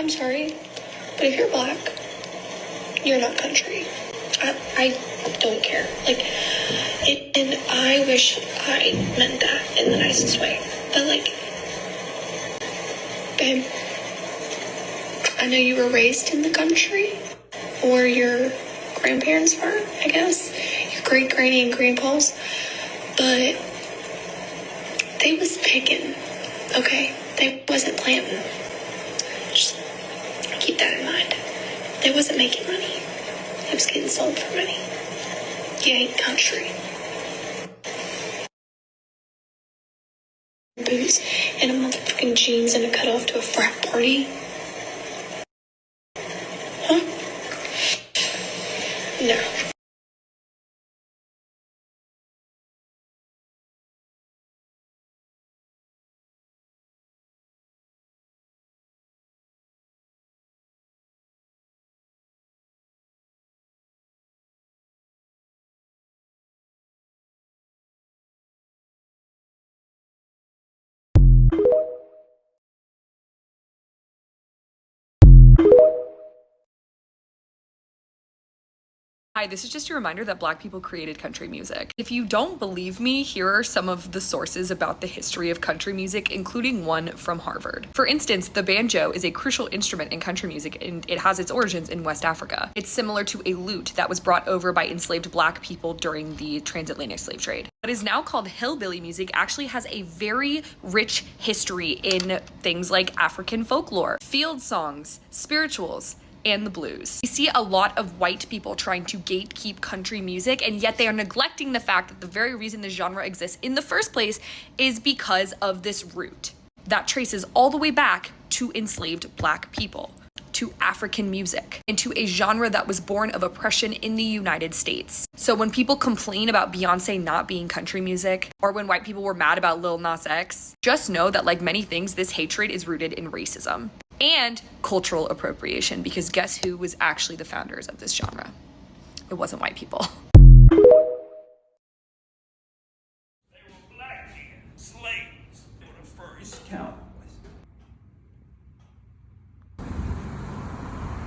I'm sorry, but if you're black, you're not country. I don't care. Like, and I wish I meant that in the nicest way. But, like, babe, I know you were raised in the country, or your grandparents were, I guess, your great granny and grandpas, but they was picking, okay? They wasn't planting. Just keep that in mind. They wasn't making money. They was getting sold for money. You ain't country. Boots and a motherfucking jeans and a cutoff to a frat party. Huh? No. Hi, this is just a reminder that Black people created country music. If you don't believe me, here are some of the sources about the history of country music, including one from Harvard. For instance, the banjo is a crucial instrument in country music, and it has its origins in West Africa. It's similar to a lute that was brought over by enslaved Black people during the transatlantic slave trade. What is now called hillbilly music actually has a very rich history in things like African folklore, field songs, spirituals, and the blues. We see a lot of white people trying to gatekeep country music, and yet they are neglecting the fact that the very reason the genre exists in the first place is because of this root that traces all the way back to enslaved Black people, to African music, and to a genre that was born of oppression in the United States. So when people complain about Beyonce not being country music, or when white people were mad about Lil Nas X, just know that, like many things, this hatred is rooted in racism and cultural appropriation, because guess who was actually the founders of this genre? It wasn't white people. They were black men, slaves. They were the first cowboys.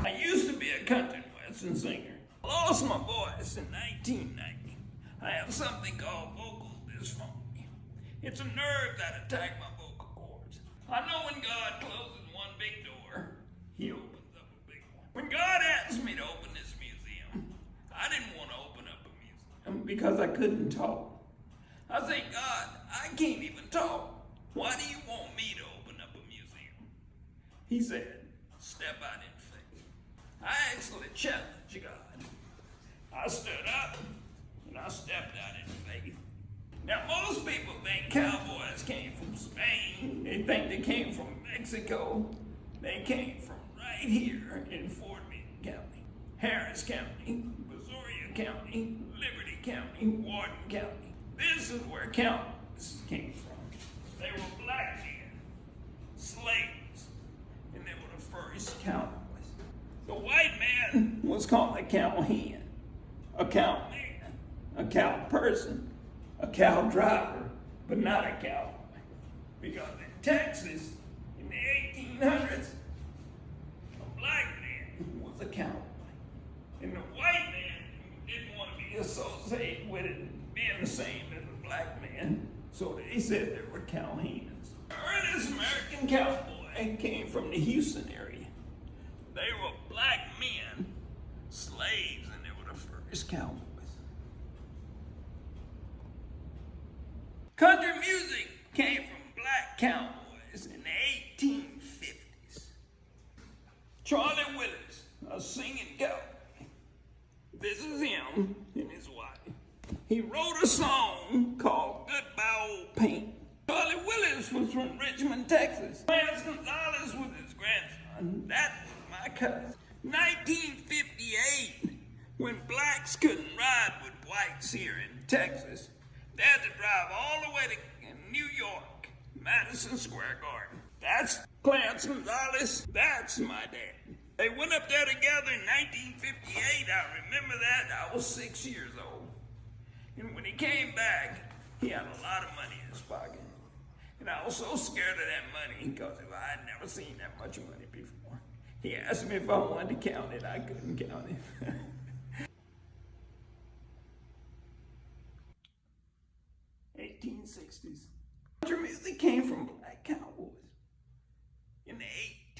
I used to be a country and western singer. I lost my voice in 1990. I have something called vocal dysphonia. It's a nerve that attacks my vocal cords. I know when God closes one big door, he opens up a big one. When God asked me to open this museum, I didn't want to open up a museum because I couldn't talk. I said, God, I can't even talk. Why do you want me to open up a museum? He said, step out in faith. I actually challenged God. I stood up and I stepped out in faith. Now, most people think cowboys came from Spain. They think they came from Mexico. They came from right here in Fort Meade County, Harris County, Brazoria County, Liberty County, Wharton County. This is where cowboys came from. They were black men, slaves, and they were the first cowboys. The white man was called a cowhand, a cowman, a cow person, a cow driver, but not a cowboy. Because in Texas, in the 1800s, a black man was a cowboy. And the white man didn't want to be associated with it being the same as a black man, so they said they were cowhands. The earliest American cowboy came from the Houston area. They were black men, slaves, and they were the first cowboys. Country music came from black cowboys in the 1850s. Charlie Willis, a singing cowboy. This is him and his wife. He wrote a song called Goodbye Old Paint. Charlie Willis was from Richmond, Texas. Clarence Gonzalez was his grandson. That was my cousin. 1958, when blacks couldn't ride with whites here in Texas, they had to drive all the way to New York, Madison Square Garden. That's Clarence Gonzalez. That's my dad. They went up there together in 1958. I remember that. I was 6 years old. And when he came back, he had a lot of money in his pocket. And I was so scared of that money because I had never seen that much money before. He asked me if I wanted to count it. I couldn't count it. 1860s. Country music came from black cowboys in the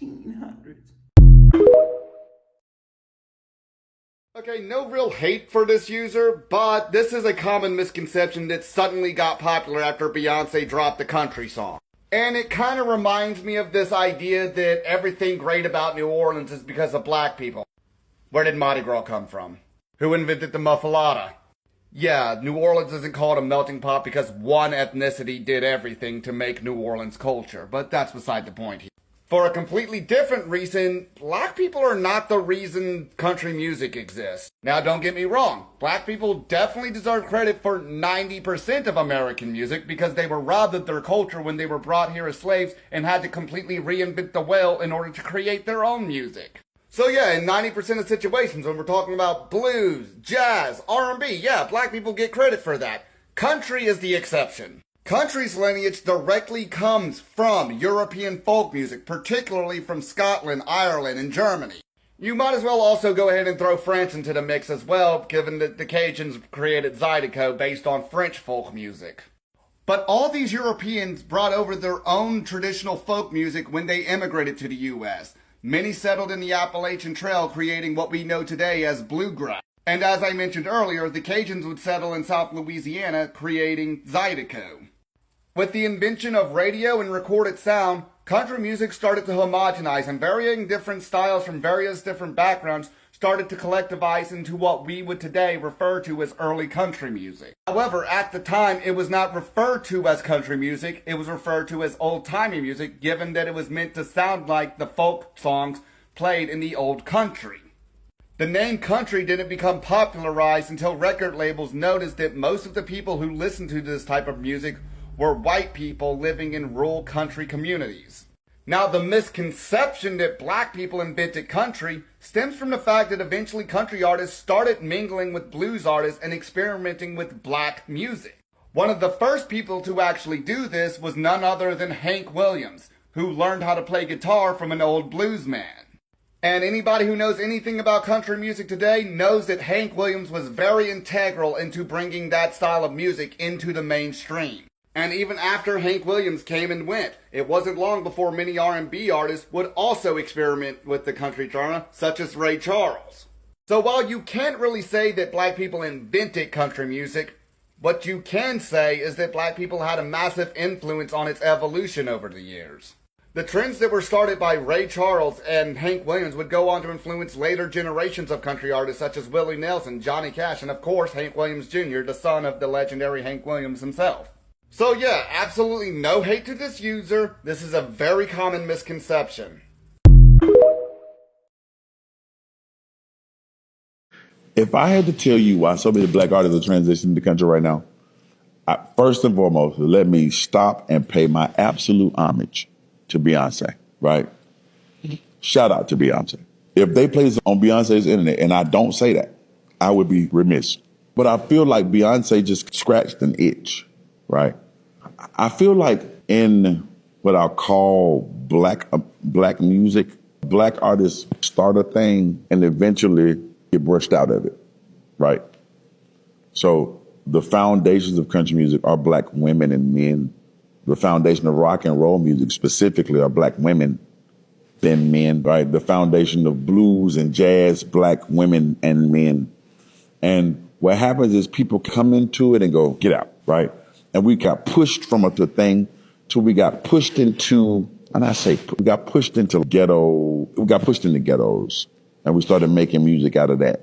1800s. Okay, no real hate for this user, but this is a common misconception that suddenly got popular after Beyonce dropped the country song. And it kind of reminds me of this idea that everything great about New Orleans is because of black people. Where did Mardi Gras come from? Who invented the muffaletta? Yeah, New Orleans isn't called a melting pot because one ethnicity did everything to make New Orleans culture, but that's beside the point here. For a completely different reason, black people are not the reason country music exists. Now don't get me wrong, black people definitely deserve credit for 90% of American music because they were robbed of their culture when they were brought here as slaves and had to completely reinvent the wheel in order to create their own music. So yeah, in 90% of situations when we're talking about blues, jazz, R&B, yeah, black people get credit for that. Country is the exception. Country's lineage directly comes from European folk music, particularly from Scotland, Ireland, and Germany. You might as well also go ahead and throw France into the mix as well, given that the Cajuns created Zydeco based on French folk music. But all these Europeans brought over their own traditional folk music when they immigrated to the U.S. Many settled in the Appalachian Trail, creating what we know today as bluegrass. And as I mentioned earlier, the Cajuns would settle in South Louisiana, creating Zydeco. With the invention of radio and recorded sound, country music started to homogenize, and varying different styles from various different backgrounds started to collectivize into what we would today refer to as early country music. However, at the time, it was not referred to as country music, it was referred to as old-timey music, given that it was meant to sound like the folk songs played in the old country. The name country didn't become popularized until record labels noticed that most of the people who listened to this type of music were white people living in rural country communities. Now, the misconception that black people invented country stems from the fact that eventually country artists started mingling with blues artists and experimenting with black music. One of the first people to actually do this was none other than Hank Williams, who learned how to play guitar from an old blues man. And anybody who knows anything about country music today knows that Hank Williams was very integral into bringing that style of music into the mainstream. And even after Hank Williams came and went, it wasn't long before many R&B artists would also experiment with the country genre, such as Ray Charles. So while you can't really say that black people invented country music, what you can say is that black people had a massive influence on its evolution over the years. The trends that were started by Ray Charles and Hank Williams would go on to influence later generations of country artists such as Willie Nelson, Johnny Cash, and of course Hank Williams Jr., the son of the legendary Hank Williams himself. So yeah, absolutely no hate to this user. This is a very common misconception. If I had to tell you why so many black artists are transitioning the country right now, first and foremost, let me stop and pay my absolute homage to Beyonce, right? Shout out to Beyonce. If they play this on Beyonce's internet, and I don't say that, I would be remiss. But I feel like Beyonce just scratched an itch, right? I feel like in what I'll call black music, black artists start a thing and eventually get brushed out of it, right? So the foundations of country music are black women and men. The foundation of rock and roll music specifically are black women and men, right? The foundation of blues and jazz, black women and men. And what happens is people come into it and go, get out, right? And we got pushed from a thing till we got pushed into, and I say we got pushed into ghettos, and we started making music out of that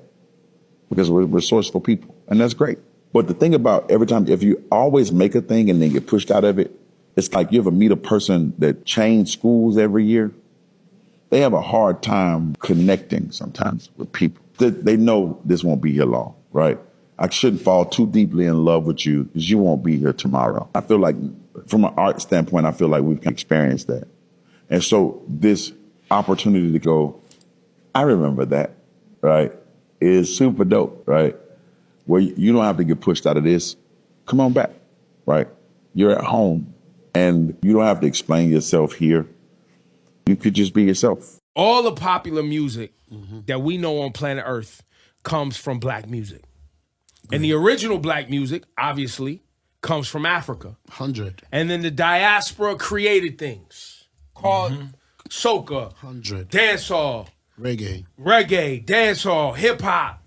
because we're resourceful people, and that's great. But the thing about every time, if you always make a thing and then get pushed out of it, it's like you ever meet a person that changed schools every year. They have a hard time connecting sometimes with people. They know this won't be here long, right? I shouldn't fall too deeply in love with you because you won't be here tomorrow. I feel like from an art standpoint, I feel like we've experienced that. And so this opportunity to go, I remember that, right, is super dope, right? Where you don't have to get pushed out of this. Come on back, right? You're at home and you don't have to explain yourself here. You could just be yourself. all the popular music that we know on planet Earth comes from black music. And the original black music, obviously, comes from Africa. 100. And then the diaspora created things called soca, 100. dancehall, Reggae. dancehall, hip hop,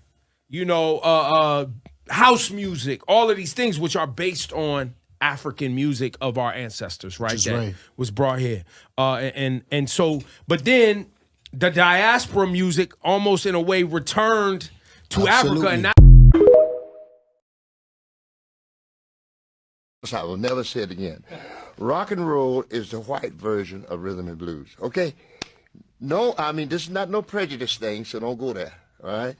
house music, all of these things which are based on African music of our ancestors, right? That was brought here. And so, but then the diaspora music almost in a way returned to Africa. And now I will never say it again. Rock and roll is the white version of rhythm and blues, okay? No, I mean, this is not no prejudice thing, so don't go there, all right?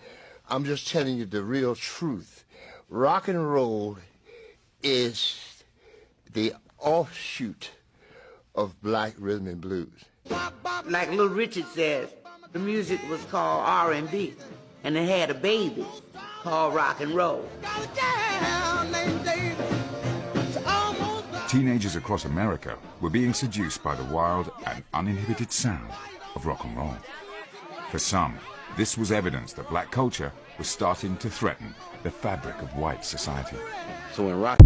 I'm just telling you the real truth. Rock and roll is the offshoot of black rhythm and blues. Like Little Richard says, the music was called R&B, and it had a baby called rock and roll. Teenagers across America were being seduced by the wild and uninhibited sound of rock and roll. For some, this was evidence that black culture was starting to threaten the fabric of white society. So when rock...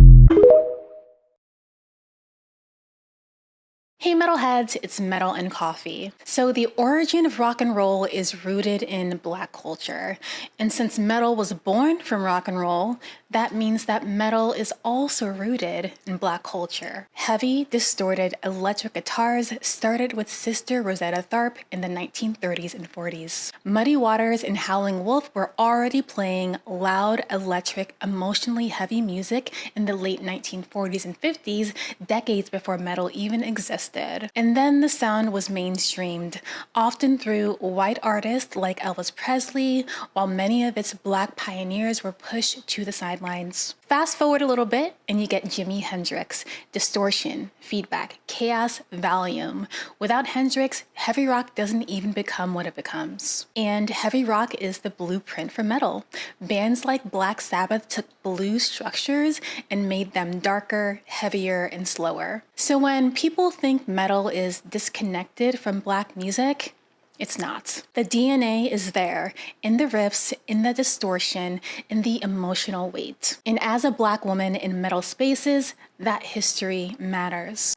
Hey metalheads, it's Metal and Coffee. So the origin of rock and roll is rooted in black culture. And since metal was born from rock and roll, that means that metal is also rooted in black culture. Heavy, distorted electric guitars started with Sister Rosetta Tharpe in the 1930s and 40s. Muddy Waters and Howling Wolf were already playing loud, electric, emotionally heavy music in the late 1940s and 50s, decades before metal even existed. And then the sound was mainstreamed, often through white artists like Elvis Presley, while many of its black pioneers were pushed to the sidelines. Fast forward a little bit and you get Jimi Hendrix, distortion, feedback, chaos, volume. Without Hendrix, heavy rock doesn't even become what it becomes. And heavy rock is the blueprint for metal. Bands like Black Sabbath took blues structures and made them darker, heavier, and slower. So when people think metal is disconnected from black music, it's not. The DNA is there, in the riffs, in the distortion, in the emotional weight. And as a black woman in metal spaces, that history matters.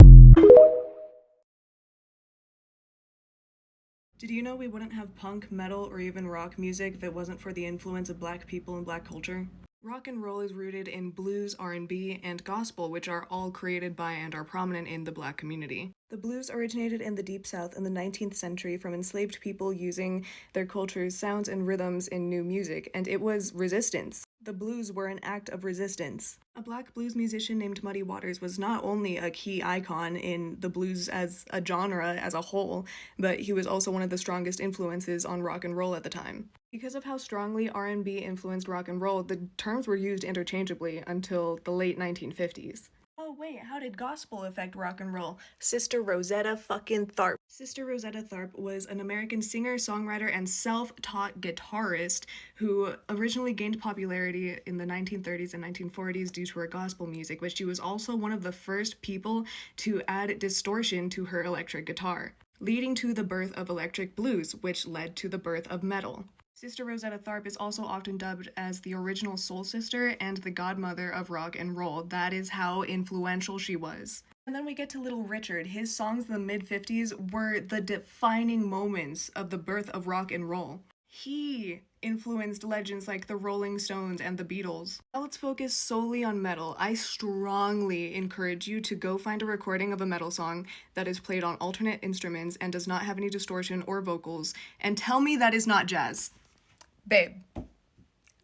Did you know we wouldn't have punk, metal, or even rock music if it wasn't for the influence of black people and black culture? Rock and roll is rooted in blues, R&B, and gospel, which are all created by and are prominent in the black community. The blues originated in the Deep South in the 19th century from enslaved people using their culture's sounds and rhythms in new music, and it was resistance. The blues were an act of resistance. A black blues musician named Muddy Waters was not only a key icon in the blues as a genre as a whole, but he was also one of the strongest influences on rock and roll at the time. Because of how strongly R&B influenced rock and roll, the terms were used interchangeably until the late 1950s. Oh wait, how did gospel affect rock and roll? Sister Rosetta fucking Tharpe. Sister Rosetta Tharpe was an American singer, songwriter, and self-taught guitarist who originally gained popularity in the 1930s and 1940s due to her gospel music, but she was also one of the first people to add distortion to her electric guitar, leading to the birth of electric blues, which led to the birth of metal. Sister Rosetta Tharpe is also often dubbed as the original soul sister and the godmother of rock and roll. That is how influential she was. And then we get to Little Richard. His songs in the mid-50s were the defining moments of the birth of rock and roll. He influenced legends like the Rolling Stones and the Beatles. Now let's focus solely on metal. I strongly encourage you to go find a recording of a metal song that is played on alternate instruments and does not have any distortion or vocals, and tell me that is not jazz. Babe,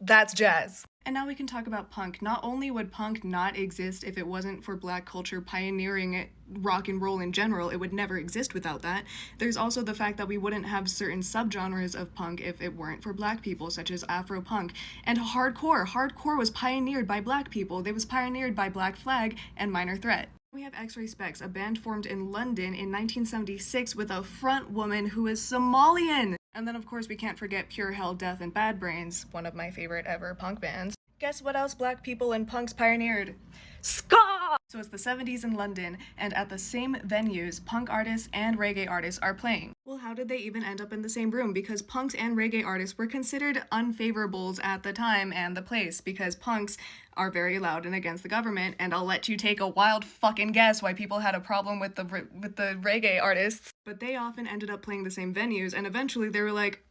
that's jazz. And now we can talk about punk. Not only would punk not exist if it wasn't for black culture pioneering rock and roll in general, it would never exist without that. There's also the fact that we wouldn't have certain subgenres of punk if it weren't for black people, such as Afro-punk. And hardcore. Hardcore was pioneered by black people. It was pioneered by Black Flag and Minor Threat. We have X-Ray Spex, a band formed in London in 1976 with a front woman who is Somalian. And then of course we can't forget Pure Hell, Death, and Bad Brains, one of my favorite ever punk bands. Guess what else black people and punks pioneered? Ska! So it's the 70s in London, and at the same venues, punk artists and reggae artists are playing. Well, how did they even end up in the same room? Because punks and reggae artists were considered unfavorables at the time and the place, because punks are very loud and against the government, and I'll let you take a wild fucking guess why people had a problem with the reggae artists. But they often ended up playing the same venues, and eventually they were like,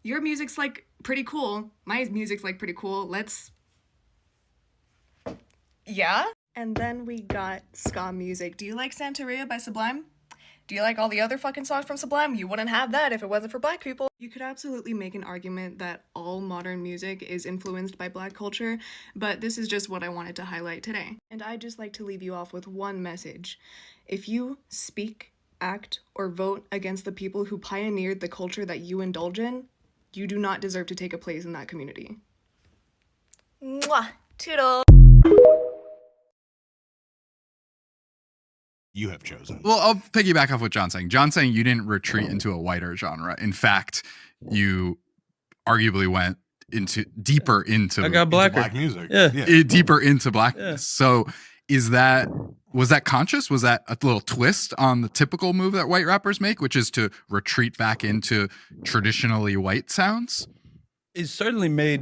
your music's like pretty cool, my music's like pretty cool, let's... Yeah? And then we got ska music. Do you like Santeria by Sublime? Do you like all the other fucking songs from Sublime? You wouldn't have that if it wasn't for black people. You could absolutely make an argument that all modern music is influenced by black culture, but this is just what I wanted to highlight today. And I'd just like to leave you off with one message. If you speak, act, or vote against the people who pioneered the culture that you indulge in, you do not deserve to take a place in that community. Mwah! Toodle! You have chosen. Well, I'll piggyback off what John's saying. John's saying you didn't retreat into a whiter genre. In fact, you arguably went deeper into black music. Deeper into blackness. Yeah. So was that conscious? Was that a little twist on the typical move that white rappers make, which is to retreat back into traditionally white sounds? It certainly made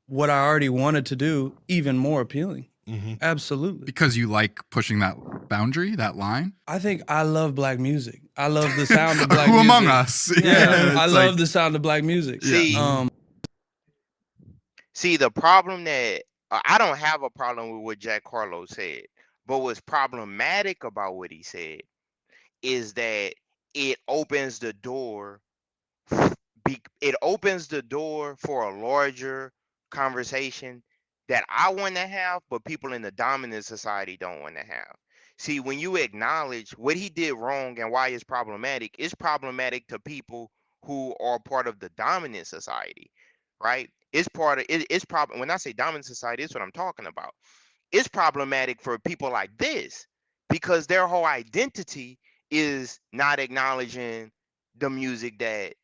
what I already wanted to do even more appealing. Mm-hmm. Absolutely. Because you like pushing that boundary, that line? I think I love black music. I love the sound of black music. Who among us? Yeah, I love the sound of black music. See, the problem that I don't have a problem with what Jack Harlow said, but what's problematic about what he said is that it opens the door. It opens the door for a larger conversation that I want to have, but people in the dominant society don't want to have. See, when you acknowledge what he did wrong and why it's problematic to people who are part of the dominant society, right? It's problem. When I say dominant society, it's what I'm talking about. It's problematic for people like this because their whole identity is not acknowledging the music that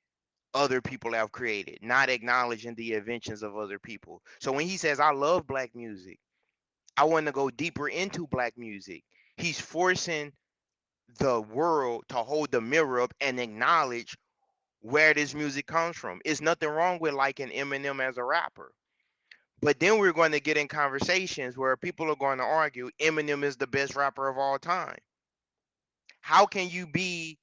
other people have created, not acknowledging the inventions of other people. So when he says, I love black music, I want to go deeper into black music, he's forcing the world to hold the mirror up and acknowledge where this music comes from. It's nothing wrong with liking Eminem as a rapper. But then we're going to get in conversations where people are going to argue Eminem is the best rapper of all time. How can you be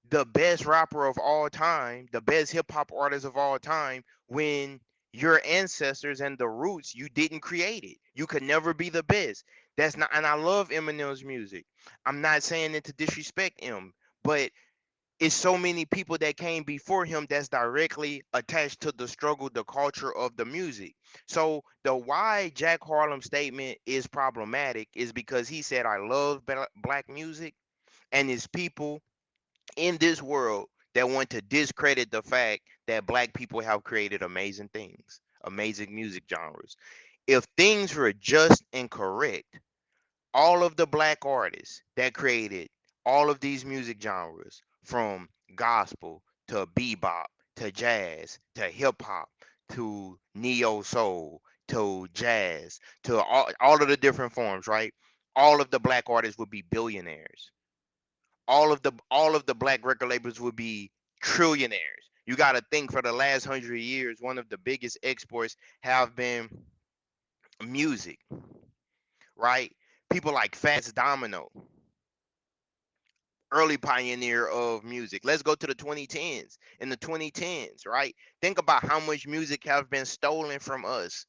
the best rapper of all time, the best hip hop artist of all time, when your ancestors and the roots, you didn't create it? You could never be the best. That's not, and I love Eminem's music. I'm not saying it to disrespect him, but it's so many people that came before him that's directly attached to the struggle, the culture of the music. So the why Jack Harlem statement is problematic is because he said, I love black music, and it's people in this world that want to discredit the fact that black people have created amazing things, amazing music genres. If things were just and correct, all of the black artists that created all of these music genres, from gospel to bebop to jazz to hip hop to neo soul to jazz to all of the different forms, right? All of the black artists would be billionaires. All of the black record labels would be trillionaires. You got to think, for the last 100 years, one of the biggest exports have been music, right? People like Fats Domino, early pioneer of music. Let's go to the 2010s. In the 2010s, right? Think about how much music has been stolen from us,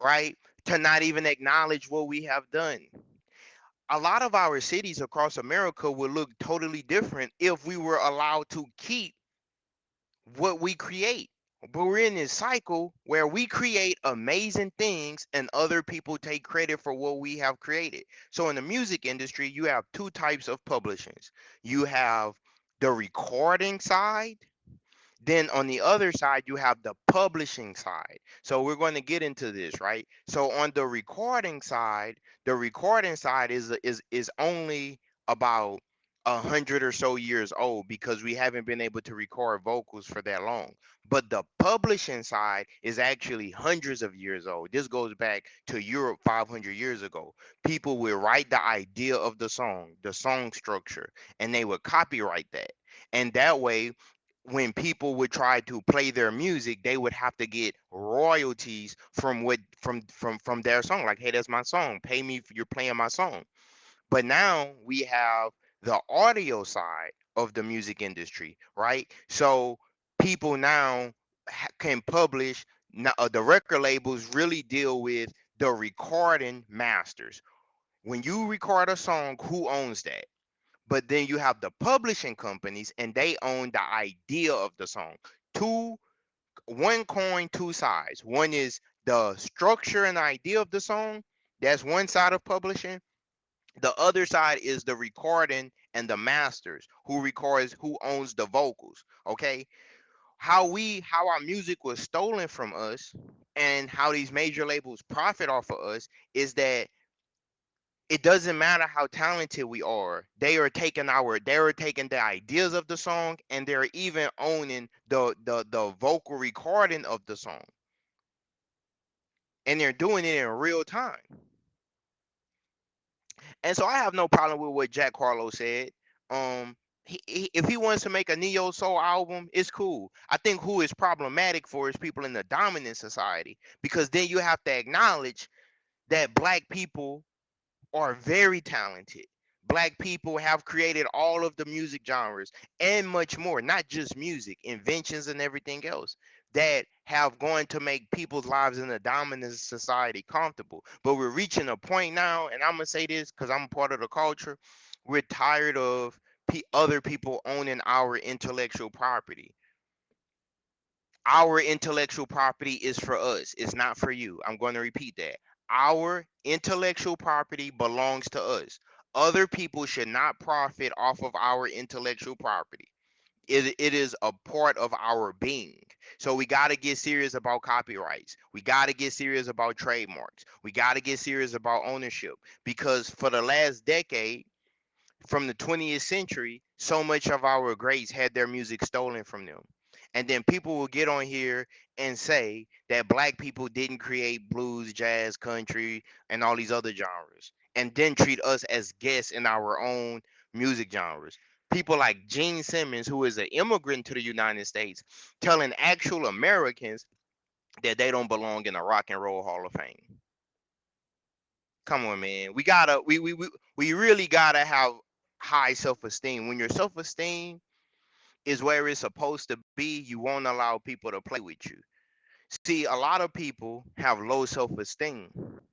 right? To not even acknowledge what we have done. A lot of our cities across America would look totally different if we were allowed to keep what we create. But we're in this cycle where we create amazing things and other people take credit for what we have created. So in the music industry, you have two types of publishings. You have the recording side. Then on the other side, you have the publishing side. So we're going to get into this, right? So on the recording side is only about 100 or so years old because we haven't been able to record vocals for that long. But the publishing side is actually hundreds of years old. This goes back to Europe 500 years ago. People would write the idea of the song structure, and they would copyright that. And that way, when people would try to play their music, they would have to get royalties from what from their song. Like, hey, that's my song. Pay me for you're playing my song. But now we have the audio side of the music industry, right? So people now can publish. Now, the record labels really deal with the recording masters. When you record a song, who owns that? But then you have the publishing companies, and they own the idea of the song. One coin, two sides. One is the structure and idea of the song. That's one side of publishing. The other side is the recording and the masters, who records, who owns the vocals. Okay, how our music was stolen from us, and how these major labels profit off of us, is that it doesn't matter how talented we are. They are taking the ideas of the song, and they're even owning the vocal recording of the song, and they're doing it in real time. And so I have no problem with what Jack Harlow said. If he wants to make a neo soul album, it's cool. I think who is problematic for is people in the dominant society, because then you have to acknowledge that black people are very talented. Black people have created all of the music genres and much more, not just music, inventions and everything else that have gone to make people's lives in a dominant society comfortable. But we're reaching a point now, and I'm going to say this because I'm part of the culture. We're tired of other people owning our intellectual property. Our intellectual property is for us. It's not for you. I'm going to repeat that. Our intellectual property belongs to us. Other people should not profit off of our intellectual property. It is a part of our being. So we got to get serious about copyrights. We got to get serious about trademarks. We got to get serious about ownership, because for the last decade, from the 20th century, so much of our greats had their music stolen from them. And then people will get on here and say that black people didn't create blues, jazz, country, and all these other genres, and then treat us as guests in our own music genres. People like Gene Simmons, who is an immigrant to the United States, telling actual Americans that they don't belong in the Rock and Roll Hall of Fame. Come on, man. We really gotta have high self-esteem. When your self-esteem is where it's supposed to be, you won't allow people to play with you. See, a lot of people have low self-esteem.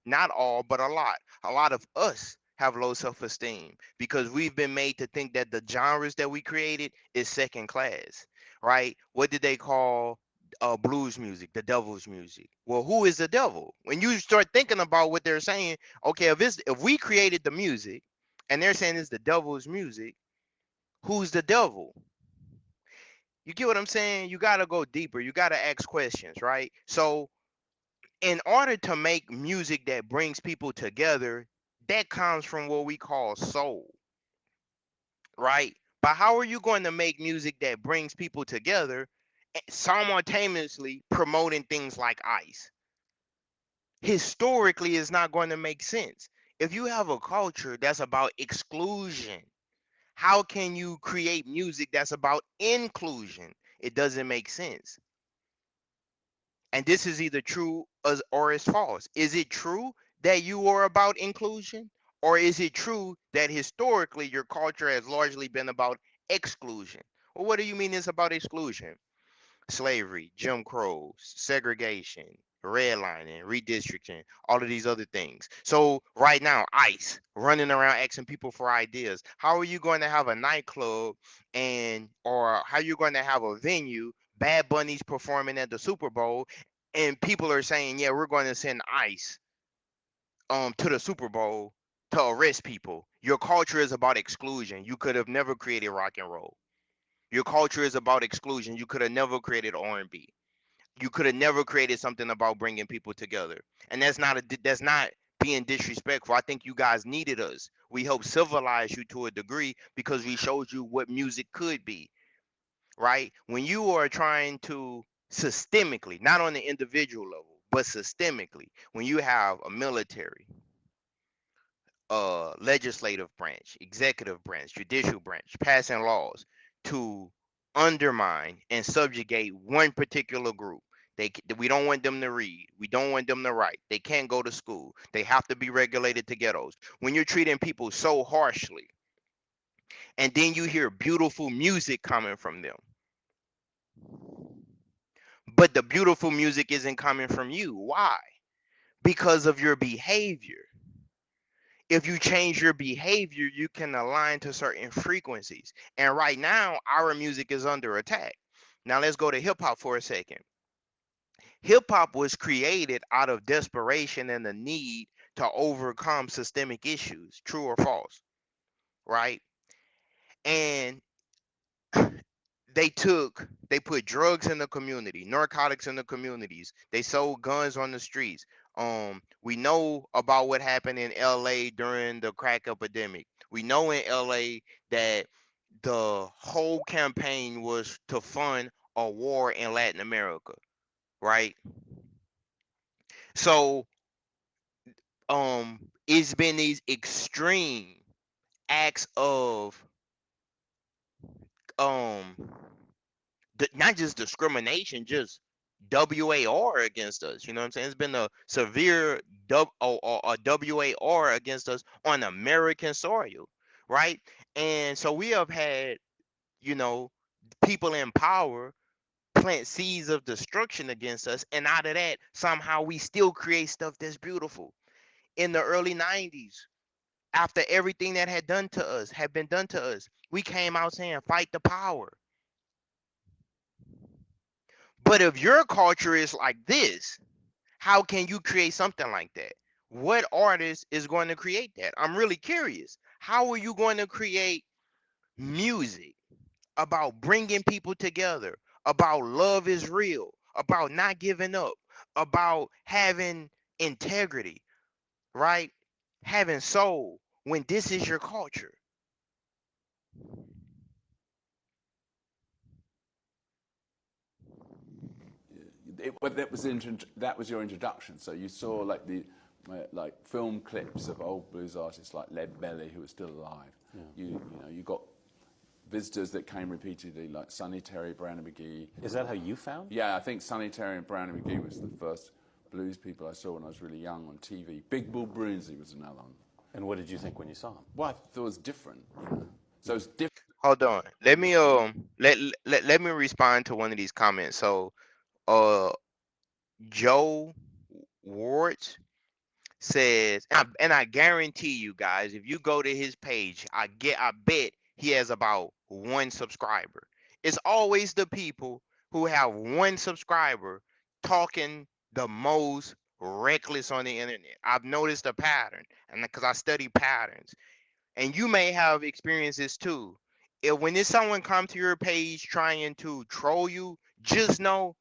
Not all, but a lot. A lot of us have low self-esteem because we've been made to think that the genres that we created is second class, right? What did they call blues music? The devil's music. Well, who is the devil? When you start thinking about what they're saying, okay, if we created the music and they're saying it's the devil's music, who's the devil? You get what I'm saying? You got to go deeper. You got to ask questions, right? So in order to make music that brings people together, that comes from what we call soul, right? But how are you going to make music that brings people together simultaneously promoting things like ICE? Historically, it's not going to make sense. If you have a culture that's about exclusion, how can you create music that's about inclusion? It doesn't make sense. And this is either true or it's false. Is it true that you are about inclusion? Or is it true that historically your culture has largely been about exclusion? Well, what do you mean it's about exclusion? Slavery, Jim Crow, segregation, redlining, redistricting, all of these other things. So right now, ICE running around asking people for ideas. How are you going to have a nightclub or how are you going to have a venue, Bad Bunny's performing at the Super Bowl, and people are saying, yeah, we're going to send ICE to the Super Bowl to arrest people? Your culture is about exclusion. You could have never created rock and roll. Your culture is about exclusion. You could have never created R&B. You could have never created something about bringing people together. And that's not being disrespectful. I think you guys needed us. We helped civilize you to a degree because we showed you what music could be, right? When you are trying to systemically, not on the individual level, but systemically, when you have a military, legislative branch, executive branch, judicial branch passing laws to undermine and subjugate one particular group. We don't want them to read. We don't want them to write. They can't go to school. They have to be regulated to ghettos. When you're treating people so harshly, and then you hear beautiful music coming from them, but the beautiful music isn't coming from you. Why? Because of your behavior. If you change your behavior, you can align to certain frequencies. And right now, our music is under attack. Now let's go to hip hop for a second. Hip hop was created out of desperation and the need to overcome systemic issues, true or false, right? And they put drugs in the community, narcotics in the communities. They sold guns on the streets. We know about what happened in LA during the crack epidemic. We know in LA that the whole campaign was to fund a war in Latin America, right? So it's been these extreme acts of not just discrimination, just WAR against us. You know what I'm saying? It's been a severe WAR against us on American soil, right? And so we have had, you know, people in power plant seeds of destruction against us, and out of that, somehow we still create stuff that's beautiful. In the early 90s, after everything that had been done to us, we came out saying, fight the power. But if your culture is like this, how can you create something like that? What artist is going to create that? I'm really curious. How are you going to create music about bringing people together, about love is real, about not giving up, about having integrity, right? Having soul, when this is your culture? But that was your introduction. So you saw like the film clips of old blues artists like Lead Belly, who are still alive. Yeah. You got visitors that came repeatedly, like Sonny Terry, Brownie McGhee. Is that how you found? Yeah, I think Sonny Terry and Brownie McGhee was the first blues people I saw when I was really young on TV. Big Bull Brunsey was another one. And what did you think when you saw him? Well, I thought it was different. So it's different. Hold on. Let me let me respond to one of these comments. So Joe Ward says, and I guarantee you guys, if you go to his page, I bet he has about 1 subscriber. It's always the people who have 1 subscriber talking the most reckless on the internet. I've noticed a pattern, and because I study patterns, and you may have experienced this too. When someone comes to your page trying to troll you, just know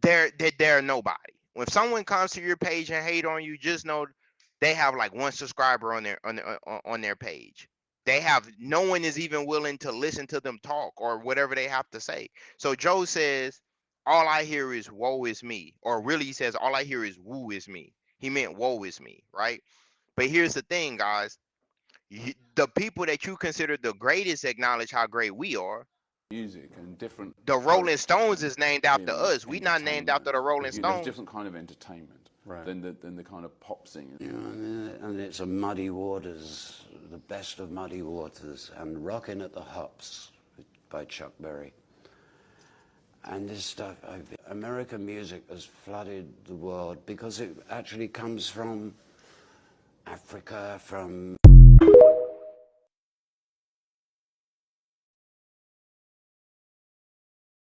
they're nobody. When someone comes to your page and hate on you, just know they have like 1 subscriber on their page. They have no one is even willing to listen to them talk or whatever they have to say. So Joe says, all I hear is woe is me, or really he says all I hear is woo is me. He meant woe is me, right? But here's the thing, guys. The people that you consider the greatest acknowledge how great we are. Music and different. The Rolling Stones is named after us. We not named after the Rolling Stones. There's different kind of entertainment than the kind of pop singing. And it's a Muddy Waters, the best of Muddy Waters, and Rockin' at the Hops by Chuck Berry. And this stuff, American music has flooded the world because it actually comes from Africa, from...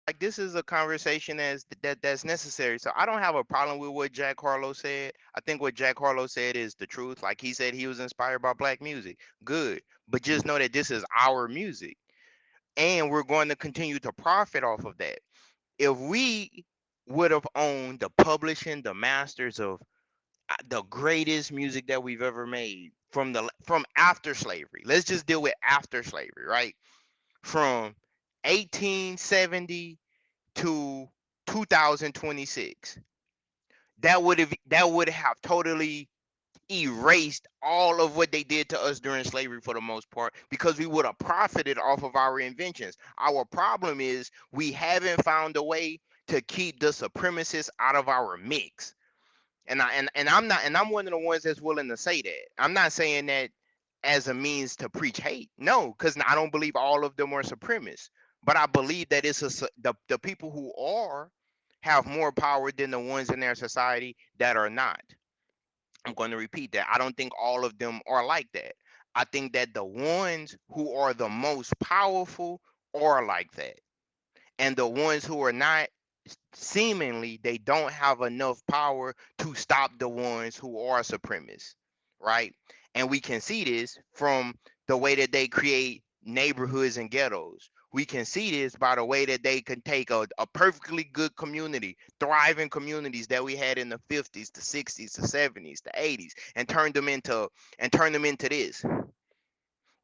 Like, this is a conversation that's necessary. So I don't have a problem with what Jack Harlow said. I think what Jack Harlow said is the truth. Like, he said he was inspired by black music. Good. But just know that this is our music. And we're going to continue to profit off of that. If we would have owned the publishing, the masters of the greatest music that we've ever made from after slavery. Let's just deal with after slavery, right? From 1870 to 2026. That would have totally erased all of what they did to us during slavery for the most part, because we would have profited off of our inventions. Our problem is we haven't found a way to keep the supremacists out of our mix. And I'm one of the ones that's willing to say that. I'm not saying that as a means to preach hate. No, because I don't believe all of them are supremacists. But I believe that the people who are have more power than the ones in their society that are not. I'm going to repeat that. I don't think all of them are like that. I think that the ones who are the most powerful are like that. And the ones who are not, seemingly, they don't have enough power to stop the ones who are supremacists, right? And we can see this from the way that they create neighborhoods and ghettos. We can see this by the way that they can take a perfectly good community, thriving communities that we had in the 50s, the 60s, the 70s, the 80s, and turn them into this,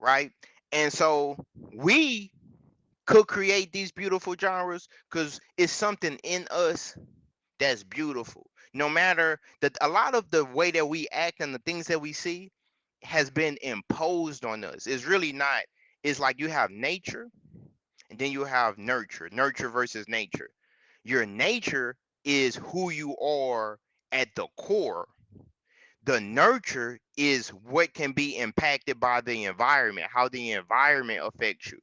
right? And so we could create these beautiful genres because it's something in us that's beautiful. No matter that, a lot of the way that we act and the things that we see has been imposed on us. It's really not. It's like you have nature and then you have nurture versus nature. Your nature is who you are at the core. The nurture is what can be impacted by the environment, how the environment affects you.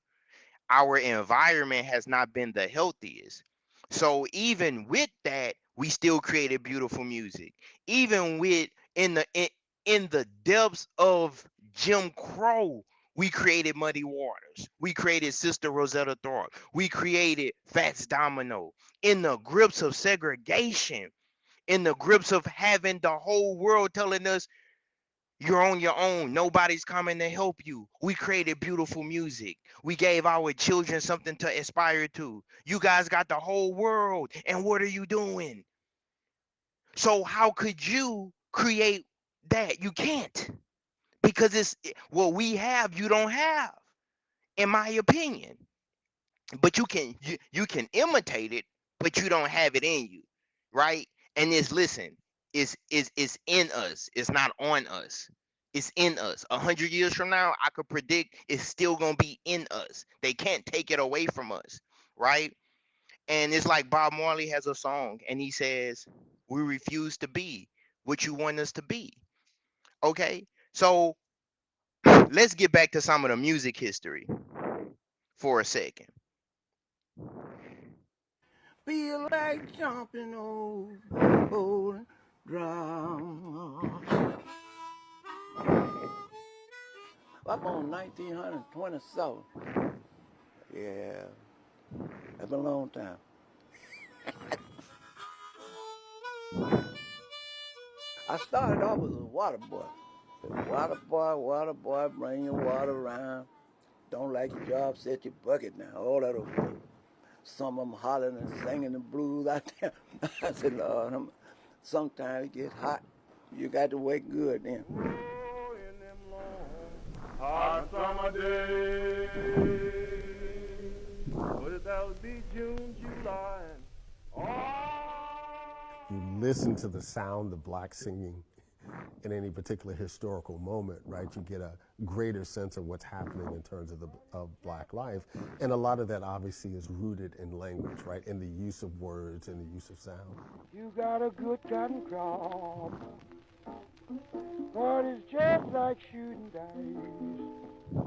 Our environment has not been the healthiest. So even with that, we still created beautiful music. Even with in the depths of Jim Crow, we created Muddy Waters. We created Sister Rosetta Tharpe. We created Fats Domino. In the grips of segregation, in the grips of having the whole world telling us you're on your own, nobody's coming to help you, we created beautiful music. We gave our children something to aspire to. You guys got the whole world, and what are you doing? So how could you create that? You can't, because it's what we have you don't have, in my opinion. But you can imitate it, but you don't have it in you, right? And it's in us. It's not on us. It's in us. 100 years from now, I could predict it's still gonna be in us. They can't take it away from us, right? And it's like Bob Marley has a song, and he says, "We refuse to be what you want us to be." Okay, so let's get back to some of the music history for a second. Feel like jumping over drown. Up on 1927. Yeah, that's been a long time. I started off as a water boy. Water boy, bring your water around. Don't like your job, set your bucket down. All that old stuff. Some of them hollering and singing the blues out there. I said, Lord, sometimes it gets hot. You got to wake good then. Hot summer day. Would that be June, July? You listen to the sound of black singing in any particular historical moment, right? You get a greater sense of what's happening in terms of black life. And a lot of that obviously is rooted in language, right? In the use of words and the use of sound. You got a good cotton crop, but it's just like shooting dice.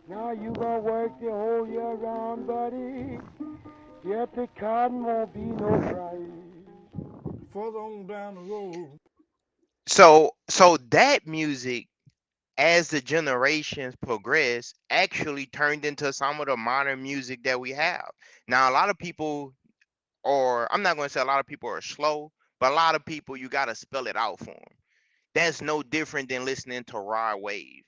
Now you gonna work the whole year round, buddy, yet the cotton won't be no price. Further on down the road. So that music, as the generations progress, actually turned into some of the modern music that we have. Now, a lot of people, or I'm not going to say a lot of people are slow, but a lot of people, you got to spell it out for them. That's no different than listening to Rod Wave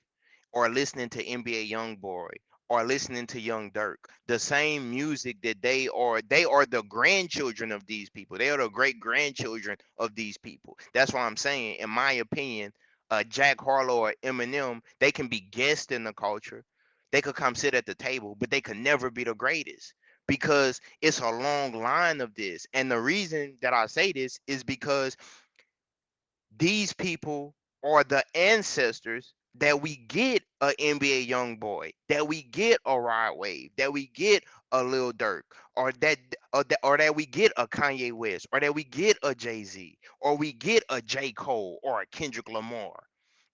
or listening to NBA Youngboy are listening to Young Dirk. The same music that they are the grandchildren of these people. They are the great grandchildren of these people. That's why I'm saying, in my opinion, Jack Harlow or Eminem, they can be guests in the culture. They could come sit at the table, but they could never be the greatest because it's a long line of this. And the reason that I say this is because these people are the ancestors that we get a NBA Youngboy, that we get a Rod Wave, that we get a Lil Durk, or that we get a Kanye West, or that we get a Jay-Z, or we get a J. Cole or a Kendrick Lamar.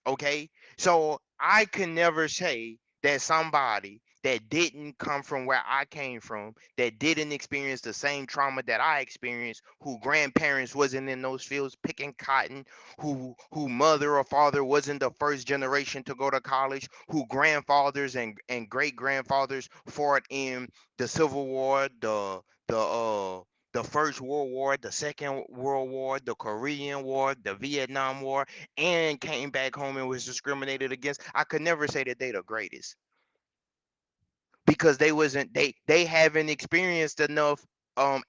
Okay, so I can never say that somebody that didn't come from where I came from, that didn't experience the same trauma that I experienced, who grandparents wasn't in those fields picking cotton, who mother or father wasn't the first generation to go to college, who grandfathers and great grandfathers fought in the Civil War, the First World War, the Second World War, the Korean War, the Vietnam War, and came back home and was discriminated against. I could never say that they the greatest because they haven't experienced enough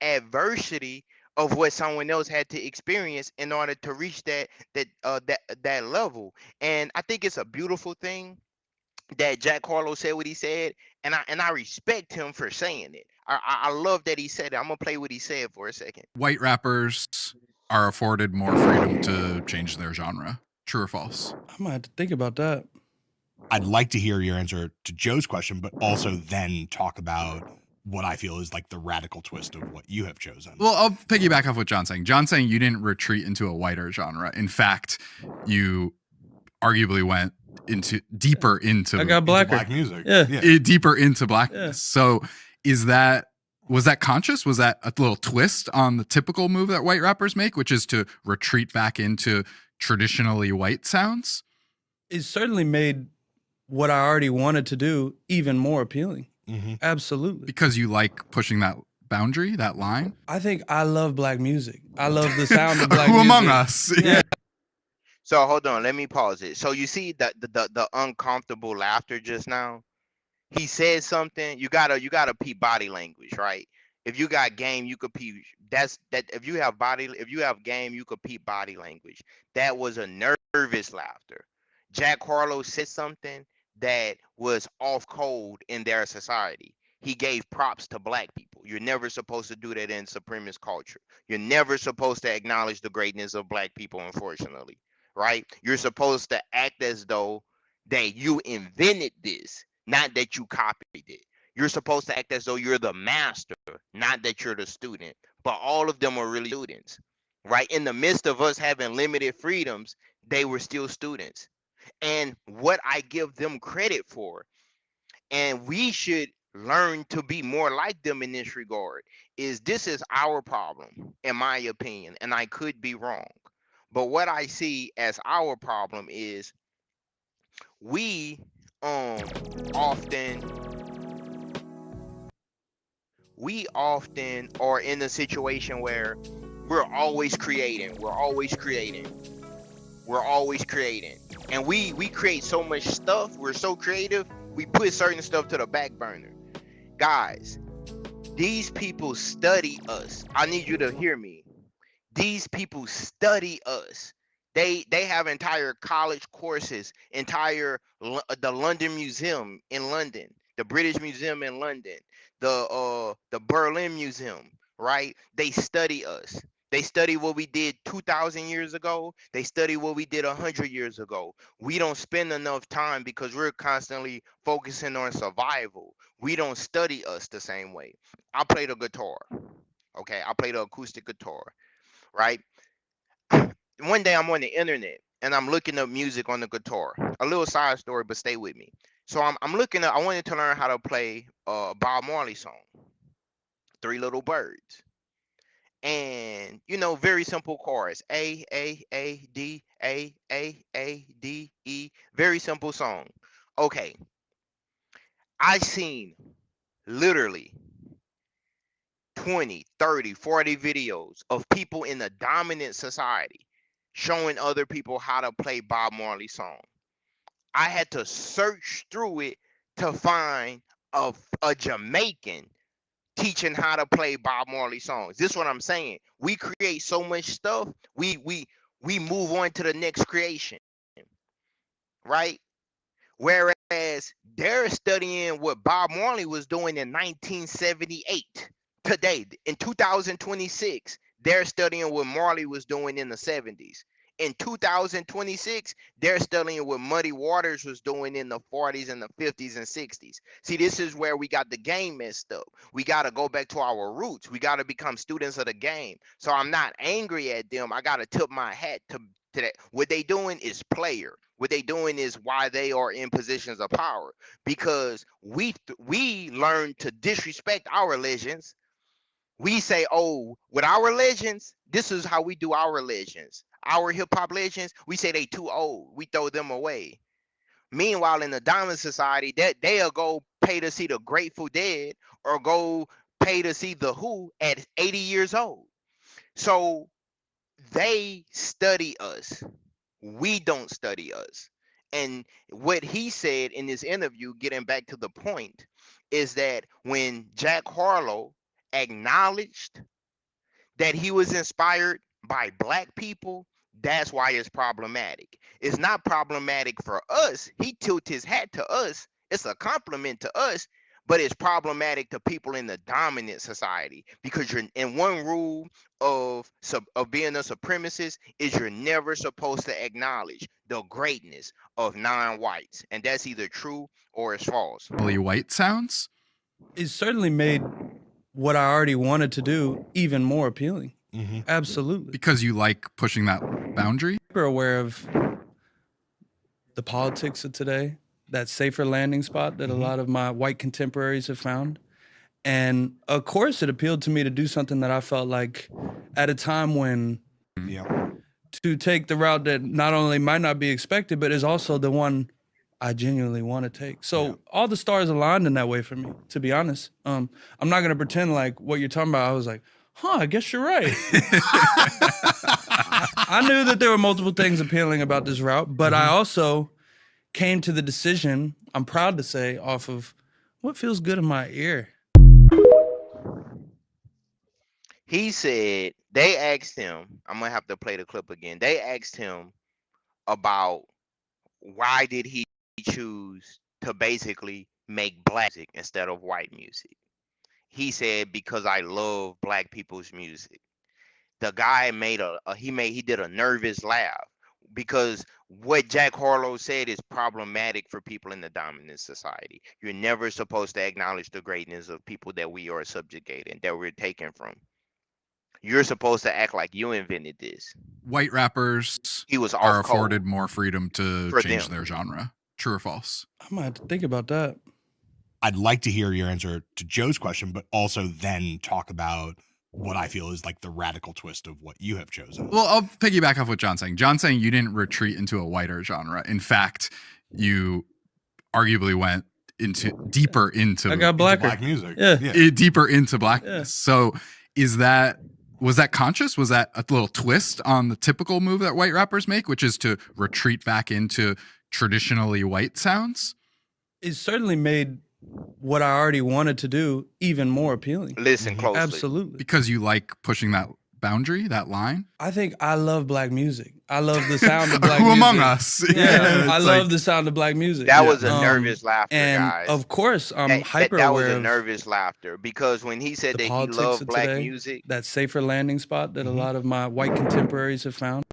adversity of what someone else had to experience in order to reach that level. And I think it's a beautiful thing that Jack Harlow said what he said, and I respect him for saying it. I love that he said it. I'm gonna play what he said for a second. White rappers are afforded more freedom to change their genre. True or false? I might have to think about that. I'd like to hear your answer to Joe's question, but also then talk about what I feel is like the radical twist of what you have chosen. Well, I'll piggyback off what John's saying. John's saying you didn't retreat into a whiter genre. In fact, you arguably went deeper into I got blacker. Black music. Yeah. Deeper into blackness. Yeah. So was that conscious? Was that a little twist on the typical move that white rappers make, which is to retreat back into traditionally white sounds? It certainly made what I already wanted to do even more appealing. Mm-hmm. Absolutely. Because you like pushing that boundary, that line? I think I love black music. I love the sound of black Who music. among us? Yeah. So hold on, let me pause it. So you see the uncomfortable laughter just now? He said something. You gotta peep body language, right? If you got game, you could peep. If you have game, you could peep body language. That was a nervous laughter. Jack Harlow said something that was off code in their society. He gave props to black people. You're never supposed to do that in supremacist culture. You're never supposed to acknowledge the greatness of black people, unfortunately, right? You're supposed to act as though that you invented this, not that you copied it. You're supposed to act as though you're the master, not that you're the student. But all of them are really students, right? In the midst of us having limited freedoms, they were still students. And what I give them credit for, and we should learn to be more like them in this regard, is this is our problem, in my opinion, and I could be wrong. But what I see as our problem is we often are in a situation where we're always creating, and we create so much stuff. We're so creative, we put certain stuff to the back burner. Guys, these people study us. I need you to hear me. These people study us. They have entire college courses, the London Museum in London, the British Museum in London, the Berlin Museum, right? They study us. They study what we did 2,000 years ago. They study what we did 100 years ago. We don't spend enough time because we're constantly focusing on survival. We don't study us the same way. I play the guitar, okay? I play the acoustic guitar, right? One day I'm on the internet and I'm looking up music on the guitar. A little side story, but stay with me. So I'm looking up, I wanted to learn how to play a Bob Marley song, Three Little Birds. And, very simple chorus. A, D, A, D, E. Very simple song. Okay. I seen literally 20, 30, 40 videos of people in a dominant society showing other people how to play Bob Marley song. I had to search through it to find a Jamaican teaching how to play Bob Marley songs. This is what I'm saying. We create so much stuff. We move on to the next creation, right? Whereas they're studying what Bob Marley was doing in 1978. Today, in 2026, they're studying what Marley was doing in the 70s. In 2026, they're studying what Muddy Waters was doing in the 40s and the 50s and 60s. See, this is where we got the game messed up. We got to go back to our roots. We got to become students of the game. So I'm not angry at them. I got to tip my hat to that. What they doing is player. What they doing is why they are in positions of power, because we learn to disrespect our legends. We say, oh, with our legends, this is how we do our legends. Our hip hop legends, we say they too old. We throw them away. Meanwhile, in the Diamond Society, they'll go pay to see the Grateful Dead or go pay to see the Who at 80 years old. So they study us. We don't study us. And what he said in this interview, getting back to the point, is that when Jack Harlow acknowledged that he was inspired by black people, that's why it's problematic. It's not problematic for us. He tilted his hat to us. It's a compliment to us, but it's problematic to people in the dominant society, because you're in one rule of being a supremacist is you're never supposed to acknowledge the greatness of non-whites, and that's either true or it's false. White sounds? It certainly made what I already wanted to do even more appealing. Absolutely. Because you like pushing that boundary? We're aware of the politics of today, that safer landing spot that a lot of my white contemporaries have found. And of course, it appealed to me to do something that I felt like at a time when to take the route that not only might not be expected, but is also the one I genuinely want to take. So all the stars aligned in that way for me, to be honest. I'm not going to pretend like what you're talking about, I was like, I guess you're right. I knew that there were multiple things appealing about this route, but I also came to the decision, I'm proud to say, off of what feels good in my ear. He said, they asked him, I'm going to have to play the clip again. They asked him about why did he choose to basically make black music instead of white music. He said, because I love black people's music. The guy he did a nervous laugh, because what Jack Harlow said is problematic for people in the dominant society. You're never supposed to acknowledge the greatness of people that we are subjugating, that we're taken from. You're supposed to act like you invented this. White rappers are afforded more freedom to change their genre. True or false? I might have to think about that. I'd like to hear your answer to Joe's question, but also then talk about what I feel is like the radical twist of what you have chosen. Well, I'll piggyback off what John's saying. John's saying you didn't retreat into a whiter genre. In fact, you arguably went deeper into black music. Deeper into blackness. So was that conscious? Was that a little twist on the typical move that white rappers make, which is to retreat back into traditionally white sounds? It certainly made what I already wanted to do even more appealing. Listen closely. Absolutely. Because you like pushing that boundary, that line? I think I love black music. I love the sound of black music. Who among us? Yeah, I love the sound of black music. That was a nervous laughter, and guys. Of course, I'm hyper that aware was a of nervous laughter, because when he said that he loved black music, that safer landing spot that a lot of my white contemporaries have found.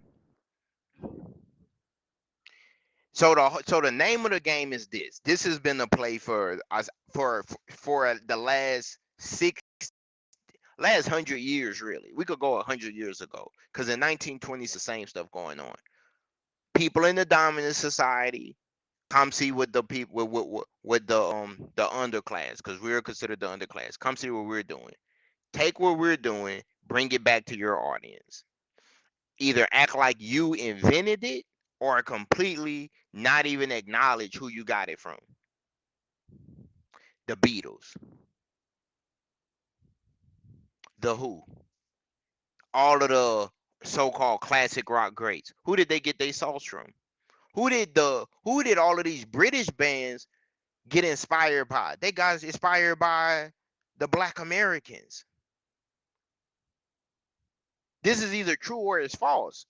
So the name of the game is this. This has been a play for the last 100 years, really. We could go 100 years ago, because in 1920s the same stuff going on. People in the dominant society come see what the people with the underclass, because we're considered the underclass. Come see what we're doing. Take what we're doing, bring it back to your audience. Either act like you invented it, or completely not even acknowledge who you got it from. The Beatles, The Who, all of the so-called classic rock greats. Who did they get their sauce from? Who did all of these British bands get inspired by. They got inspired by the Black Americans. This is either true or it's false.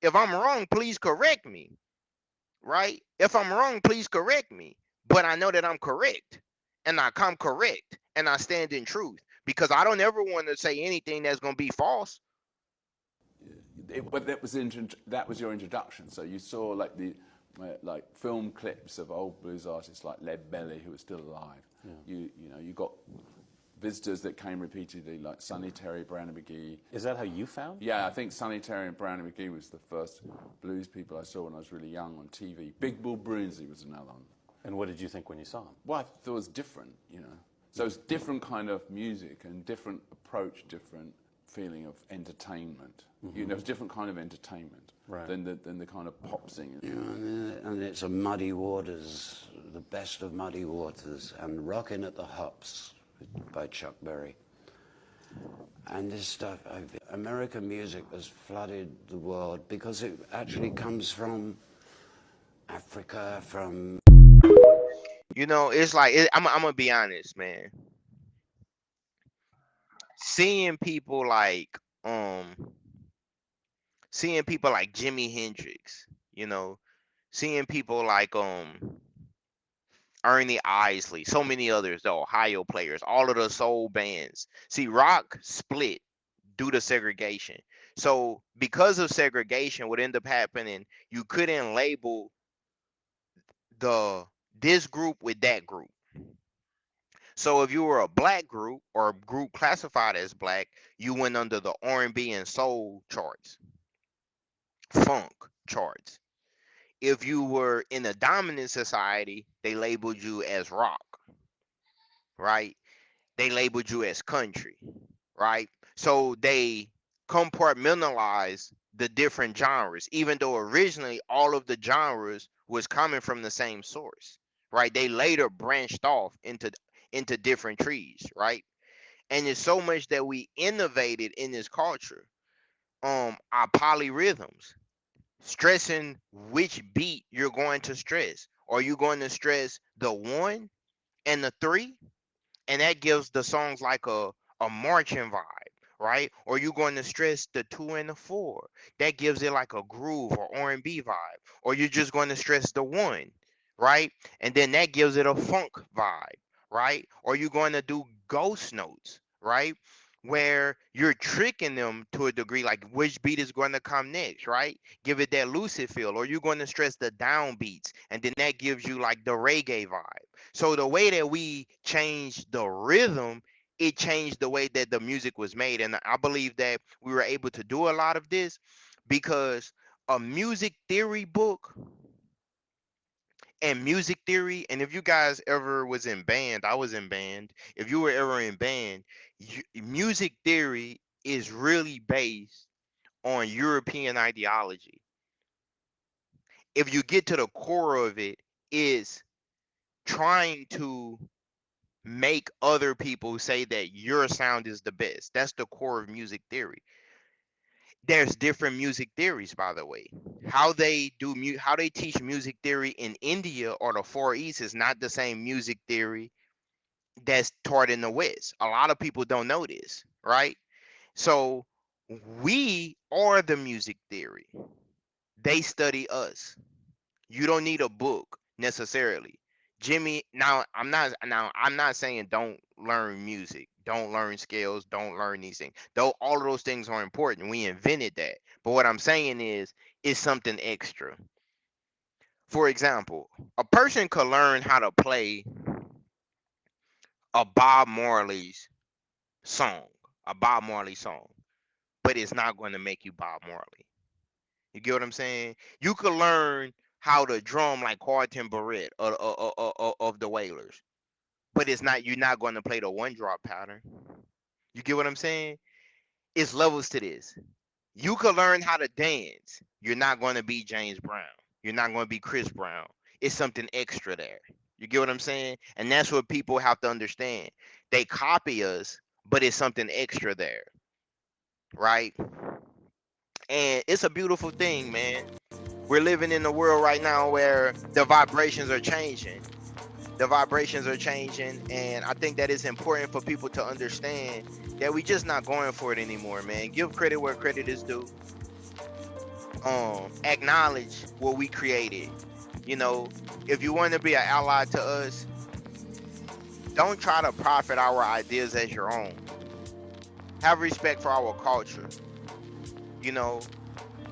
If I'm wrong, please correct me. Right? If I'm wrong, please correct me. But I know that I'm correct. And I come correct. And I stand in truth. Because I don't ever want to say anything that's going to be false. But that was your introduction. So you saw like the film clips of old blues artists like Lead Belly who are still alive. Yeah. You got visitors that came repeatedly like Sonny Terry, Brownie McGhee. Is that how you found? Yeah, I think Sonny Terry and Brownie McGhee was the first blues people I saw when I was really young on TV. Big Bull Brunsey was another one. And what did you think when you saw him? Well, I thought it was different, So it's different kind of music and different approach, different feeling of entertainment. Mm-hmm. It's a different kind of entertainment than the kind of pop singing. And it's a Muddy Waters, the best of Muddy Waters, and Rockin' at the Hops by Chuck Berry. And this stuff, American music has flooded the world because it actually comes from Africa, from... It's like, I'm going to be honest, man. Seeing people like Jimi Hendrix, seeing people like Ernie Isley, so many others, the Ohio Players, all of the soul bands. See, rock split due to segregation. So because of segregation, what ended up happening, you couldn't label this group with that group. So if you were a black group or a group classified as black, you went under the R&B and soul charts, funk charts. If you were in a dominant society, they labeled you as rock, right? They labeled you as country, right? So they compartmentalized the different genres, even though originally all of the genres was coming from the same source, right? They later branched off into different trees, right? And there's so much that we innovated in this culture. Our polyrhythms, stressing which beat you're going to stress. Are you going to stress the 1 and the 3? And that gives the songs like a marching vibe, right? Or you going to stress the 2 and the 4? That gives it like a groove or R&B vibe. Or you're just going to stress the 1, right? And then that gives it a funk vibe, right? Or you're going to do ghost notes, right? Where you're tricking them to a degree, like which beat is going to come next, right? Give it that lucid feel. Or you're going to stress the down beats, and then that gives you like the reggae vibe. So the way that we changed the rhythm, it changed the way that the music was made. And I believe that we were able to do a lot of this because a music theory book and music theory, and if you guys ever was in band, I was in band. If you were ever in band, music theory is really based on European ideology. If you get to the core of it, is trying to make other people say that your sound is the best. That's the core of music theory. There's different music theories, by the way. How they teach music theory in India or the Far East is not the same music theory that's taught in the West. A lot of people don't know this, right? So we are the music theory. They study us. You don't need a book necessarily. I'm not saying don't learn music, don't learn scales, don't learn these things. Though all of those things are important. We invented that. But what I'm saying is it's something extra. For example, a person could learn how to play a Bob Marley song, but it's not going to make you Bob Marley. You get what I'm saying? You could learn how to drum like Carlton Barrett of the Wailers, but you're not going to play the 1-drop pattern. You get what I'm saying? It's levels to this. You could learn how to dance. You're not going to be James Brown. You're not going to be Chris Brown. It's something extra there. You get what I'm saying? And that's what people have to understand. They copy us, but it's something extra there, right? And it's a beautiful thing, man. We're living in a world right now where the vibrations are changing. The vibrations are changing, and I think that it's important for people to understand that we just not going for it anymore, man. Give credit where credit is due. Acknowledge what we created. You know, if you want to be an ally to us, don't try to profit our ideas as your own. Have respect for our culture. You know,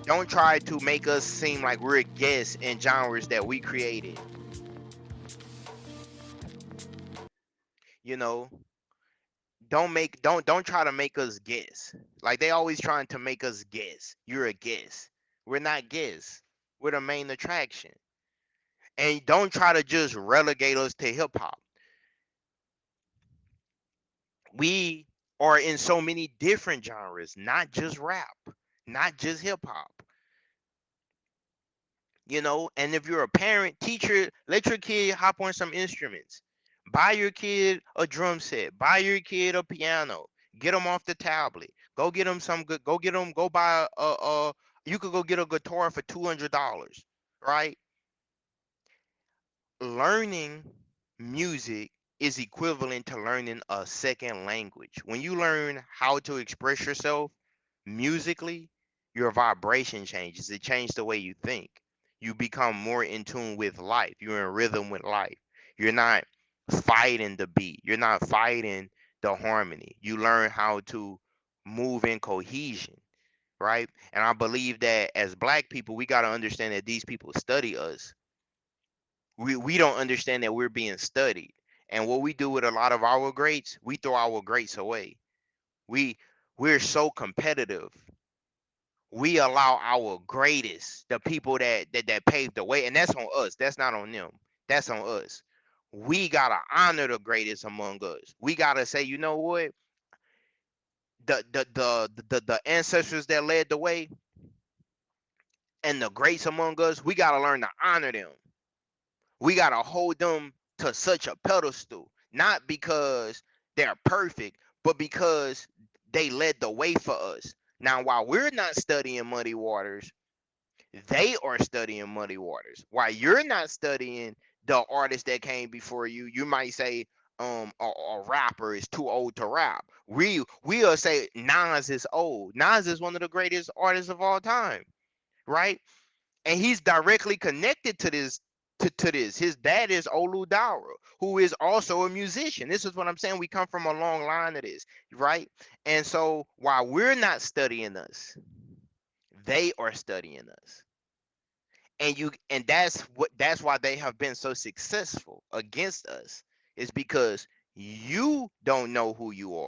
don't try to make us seem like we're guests in genres that we created. You know, don't try to make us guess. Like they always trying to make us guess. You're a guest. We're not guests. We're the main attraction. And don't try to just relegate us to hip hop. We are in so many different genres, not just rap, not just hip hop. You know, and if you're a parent, teacher, let your kid hop on some instruments. Buy your kid a drum set. Buy your kid a piano. Get them off the tablet. Go get them some good. Go get them. Go buy a. You could go get a guitar for $200, right? Learning music is equivalent to learning a second language. When you learn how to express yourself musically, your vibration changes. It changes the way you think. You become more in tune with life. You're in rhythm with life. You're not fighting the beat. You're not fighting the harmony. You learn how to move in cohesion, right? And I believe that as Black people, we got to understand that these people study us. We don't understand that we're being studied. And what we do with a lot of our greats, we throw our greats away. We're so competitive. We allow our greatest, the people that paved the way, and that's on us. That's not on them. That's on us. We gotta honor the greatest among us. We gotta say, you know what? The ancestors that led the way and the greats among us, we gotta learn to honor them. We gotta hold them to such a pedestal, not because they're perfect, but because they led the way for us. Now, while we're not studying Muddy Waters, they are studying Muddy Waters. While you're not studying the artists that came before you, you might say a rapper is too old to rap. We'll say Nas is old. Nas is one of the greatest artists of all time, right? And he's directly connected to this. To this, his dad is Olu Dara, who is also a musician. This is what I'm saying. We come from a long line of this, right? And so while we're not studying us, they are studying us. And that's why they have been so successful against us, is because you don't know who you are.